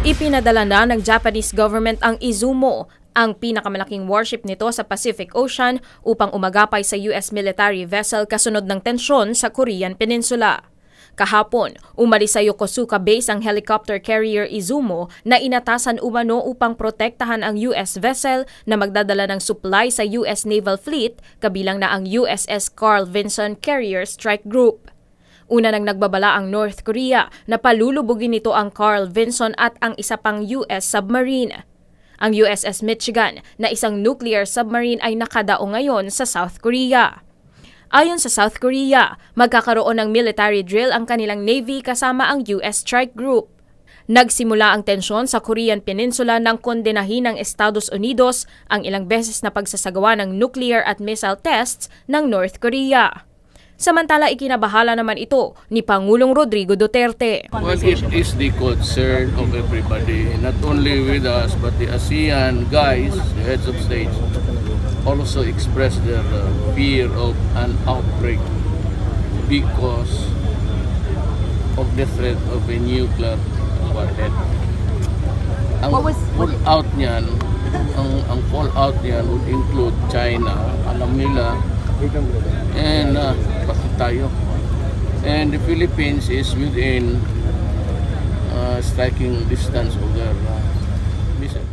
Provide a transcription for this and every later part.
Ipinadala na ng Japanese government ang Izumo, ang pinakamalaking warship nito sa Pacific Ocean, upang umagapay sa US military vessel kasunod ng tensyon sa Korean Peninsula. Kahapon, umalis sa Yokosuka Base ang helicopter carrier Izumo na inatasan umano upang protektahan ang US vessel na magdadala ng supply sa US Naval Fleet, kabilang na ang USS Carl Vinson Carrier Strike Group. Una nang nagbabala ang North Korea na palulubugin nito ang Carl Vinson at ang isa pang US submarine. Ang USS Michigan na isang nuclear submarine ay nakadao ngayon sa South Korea. Ayon sa South Korea, magkakaroon ng military drill ang kanilang Navy kasama ang US Strike Group. Nagsimula ang tensyon sa Korean Peninsula nang kondenahin ng Estados Unidos ang ilang beses na pagsasagawa ng nuclear at missile tests ng North Korea. Samantala, ikinabahala naman ito ni Pangulong Rodrigo Duterte. Well, it is the concern of everybody, not only with us, but the ASEAN guys, the heads of state, also expressed their fear of an outbreak because of the threat of a nuclear warhead. Ang fallout niyan, ang fallout niyan would include China, alam nila, and pati tayo. And the Philippines is within striking distance of their missiles.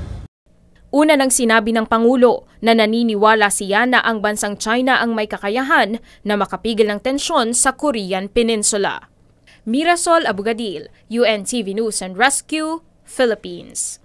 Una nang sinabi ng Pangulo na naniniwala siya na ang bansang China ang may kakayahan na makapigil ng tensyon sa Korean Peninsula. Mirasol Abugadil, UNTV News and Rescue, Philippines.